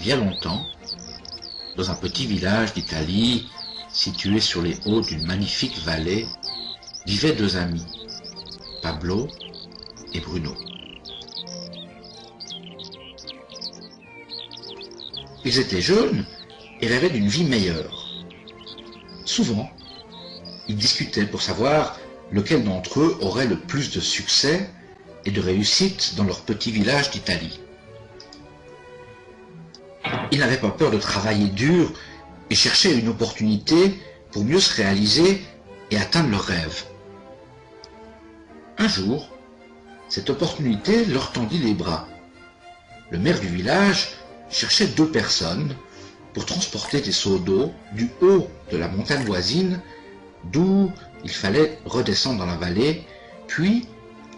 bien longtemps, dans un petit village d'Italie, situé sur les hauts d'une magnifique vallée, vivaient deux amis, Pablo et Bruno. Ils étaient jeunes et rêvaient d'une vie meilleure. Souvent, ils discutaient pour savoir lequel d'entre eux aurait le plus de succès et de réussite dans leur petit village d'Italie. Ils n'avaient pas peur de travailler dur et cherchaient une opportunité pour mieux se réaliser et atteindre leurs rêves. Un jour, cette opportunité leur tendit les bras. Le maire du village cherchait deux personnes pour transporter des seaux d'eau du haut de la montagne voisine, d'où il fallait redescendre dans la vallée, puis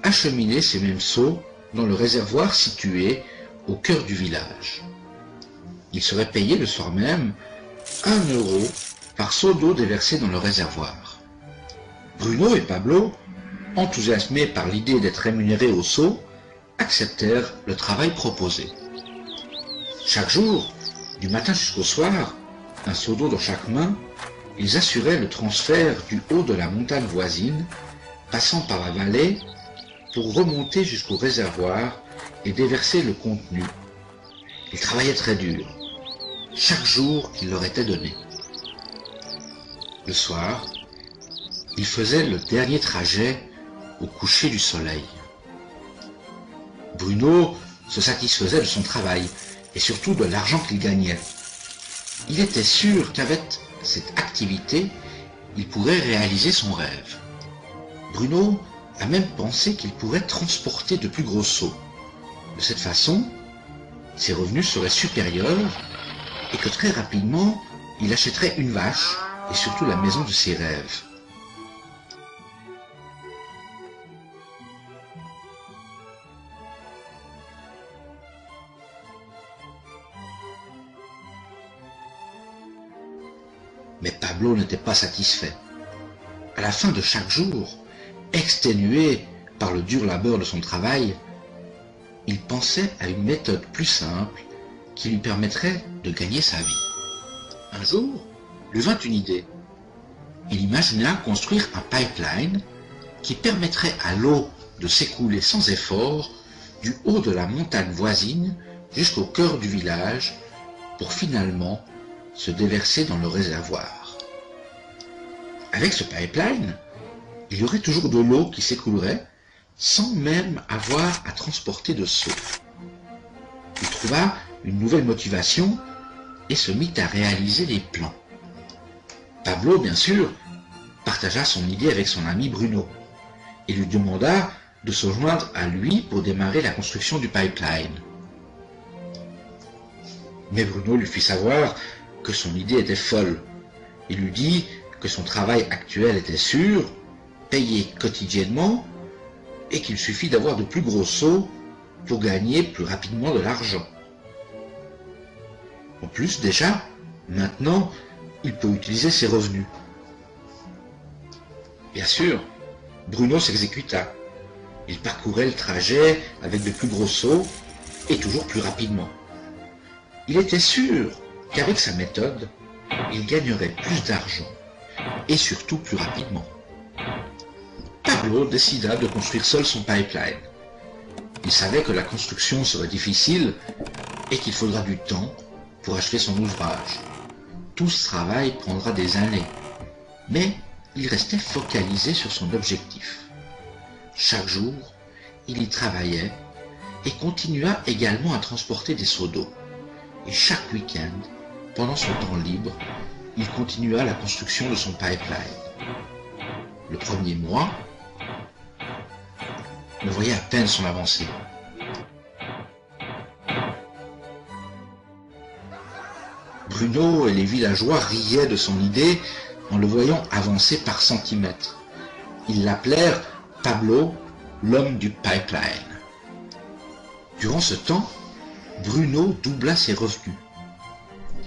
acheminer ces mêmes seaux dans le réservoir situé au cœur du village. Ils seraient payés le soir même 1 euro par seau d'eau déversé dans le réservoir. Bruno et Pablo, enthousiasmés par l'idée d'être rémunérés au seau, acceptèrent le travail proposé. Chaque jour, du matin jusqu'au soir, un seau d'eau dans chaque main, ils assuraient le transfert du haut de la montagne voisine, passant par la vallée, pour remonter jusqu'au réservoir et déverser le contenu. Ils travaillaient très dur, chaque jour qu'il leur était donné. Le soir, ils faisaient le dernier trajet au coucher du soleil. Bruno se satisfaisait de son travail et surtout de l'argent qu'il gagnait. Il était sûr qu'avec cette activité, il pourrait réaliser son rêve. Bruno a même pensé qu'il pourrait transporter de plus gros seaux. De cette façon, ses revenus seraient supérieurs et que très rapidement, il achèterait une vache et surtout la maison de ses rêves. Mais Pablo n'était pas satisfait. À la fin de chaque jour, exténué par le dur labeur de son travail, il pensait à une méthode plus simple qui lui permettrait de gagner sa vie. Un jour, lui vint une idée. Il imagina construire un pipeline qui permettrait à l'eau de s'écouler sans effort du haut de la montagne voisine jusqu'au cœur du village pour finalement se déverser dans le réservoir. Avec ce pipeline, il y aurait toujours de l'eau qui s'écoulerait sans même avoir à transporter de seaux. Il trouva une nouvelle motivation et se mit à réaliser les plans. Pablo, bien sûr, partagea son idée avec son ami Bruno et lui demanda de se joindre à lui pour démarrer la construction du pipeline. Mais Bruno lui fit savoir que son idée était folle. Il lui dit que son travail actuel était sûr, payé quotidiennement, et qu'il suffit d'avoir de plus gros seaux pour gagner plus rapidement de l'argent. En plus, déjà, maintenant, il peut utiliser ses revenus. Bien sûr, Bruno s'exécuta. Il parcourait le trajet avec de plus gros seaux et toujours plus rapidement. Il était sûr qu'avec sa méthode, il gagnerait plus d'argent et surtout plus rapidement. Pablo décida de construire seul son pipeline. Il savait que la construction serait difficile et qu'il faudra du temps pour achever son ouvrage. Tout ce travail prendra des années, mais il restait focalisé sur son objectif. Chaque jour, il y travaillait et continua également à transporter des seaux d'eau. Et chaque week-end, pendant son temps libre, il continua la construction de son pipeline. Le premier mois, on voyait à peine son avancée. Bruno et les villageois riaient de son idée en le voyant avancer par centimètres. Ils l'appelèrent Pablo, l'homme du pipeline. Durant ce temps, Bruno doubla ses revenus.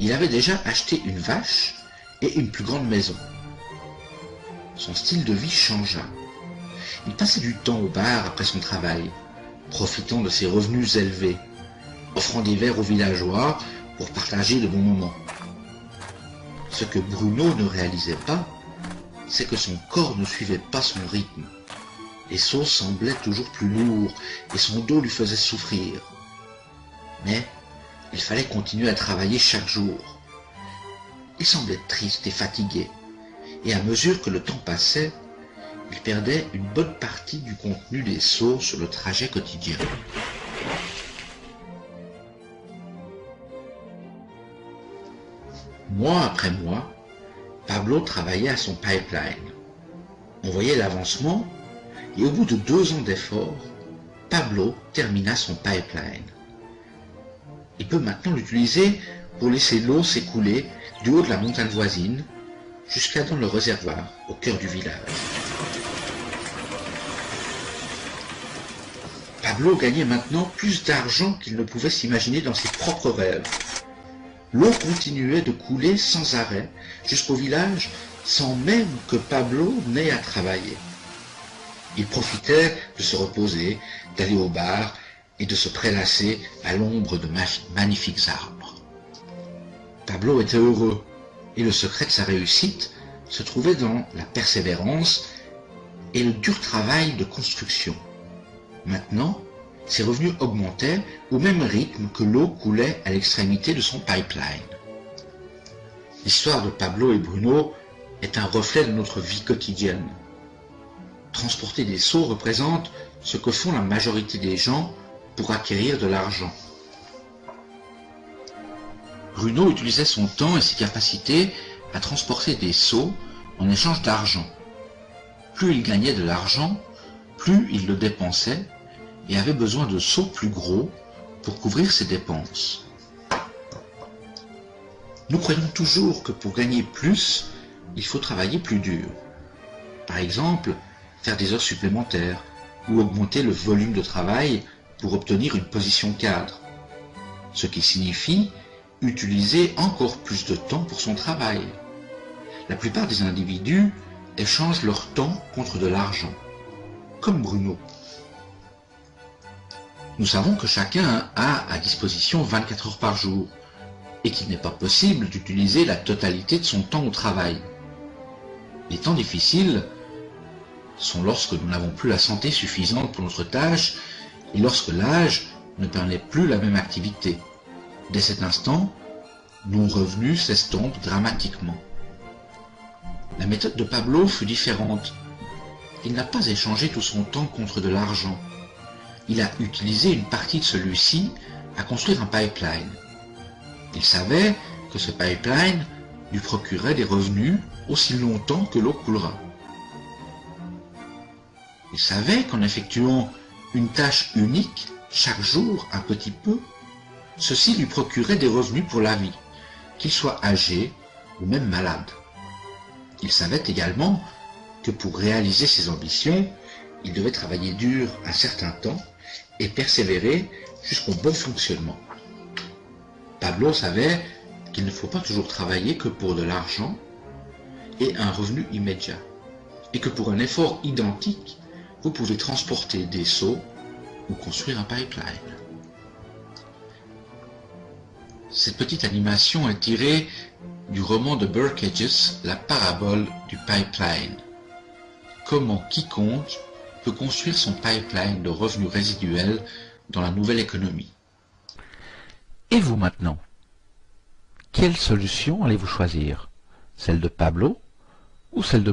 Il avait déjà acheté une vache et une plus grande maison. Son style de vie changea. Il passait du temps au bar après son travail, profitant de ses revenus élevés, offrant des verres aux villageois pour partager de bons moments. Ce que Bruno ne réalisait pas, c'est que son corps ne suivait pas son rythme. Les sauts semblaient toujours plus lourds et son dos lui faisait souffrir. Mais il fallait continuer à travailler chaque jour. Il semblait triste et fatigué, et à mesure que le temps passait, il perdait une bonne partie du contenu des sauts sur le trajet quotidien. Mois après mois, Pablo travaillait à son pipeline. On voyait l'avancement, et au bout de 2 ans d'efforts, Pablo termina son pipeline. Il peut maintenant l'utiliser pour laisser l'eau s'écouler du haut de la montagne voisine jusqu'à dans le réservoir au cœur du village. Pablo gagnait maintenant plus d'argent qu'il ne pouvait s'imaginer dans ses propres rêves. L'eau continuait de couler sans arrêt jusqu'au village sans même que Pablo n'ait à travailler. Il profitait de se reposer, d'aller au bar et de se prélasser à l'ombre de magnifiques arbres. Pablo était heureux, et le secret de sa réussite se trouvait dans la persévérance et le dur travail de construction. Maintenant, ses revenus augmentaient au même rythme que l'eau coulait à l'extrémité de son pipeline. L'histoire de Pablo et Bruno est un reflet de notre vie quotidienne. Transporter des seaux représente ce que font la majorité des gens pour acquérir de l'argent. Bruno utilisait son temps et ses capacités à transporter des seaux en échange d'argent. Plus il gagnait de l'argent, plus il le dépensait et avait besoin de seaux plus gros pour couvrir ses dépenses. Nous croyons toujours que pour gagner plus, il faut travailler plus dur. Par exemple, faire des heures supplémentaires ou augmenter le volume de travail pour obtenir une position cadre, ce qui signifie utiliser encore plus de temps pour son travail. La plupart des individus échangent leur temps contre de l'argent, comme Bruno. Nous savons que chacun a à disposition 24 heures par jour et qu'il n'est pas possible d'utiliser la totalité de son temps au travail. Les temps difficiles sont lorsque nous n'avons plus la santé suffisante pour notre tâche et lorsque l'âge ne permet plus la même activité. Dès cet instant, nos revenus s'estompent dramatiquement. La méthode de Pablo fut différente. Il n'a pas échangé tout son temps contre de l'argent. Il a utilisé une partie de celui-ci à construire un pipeline. Il savait que ce pipeline lui procurait des revenus aussi longtemps que l'eau coulera. Il savait qu'en effectuant une tâche unique, chaque jour un petit peu, ceci lui procurait des revenus pour la vie, qu'il soit âgé ou même malade. Il savait également que pour réaliser ses ambitions, il devait travailler dur un certain temps et persévérer jusqu'au bon fonctionnement. Pablo savait qu'il ne faut pas toujours travailler que pour de l'argent et un revenu immédiat, et que pour un effort identique, vous pouvez transporter des seaux ou construire un pipeline. Cette petite animation est tirée du roman de Burke Hedges, La parabole du pipeline. Comment quiconque peut construire son pipeline de revenus résiduels dans la nouvelle économie. Et vous maintenant? Quelle solution allez-vous choisir? Celle de Pablo ou celle de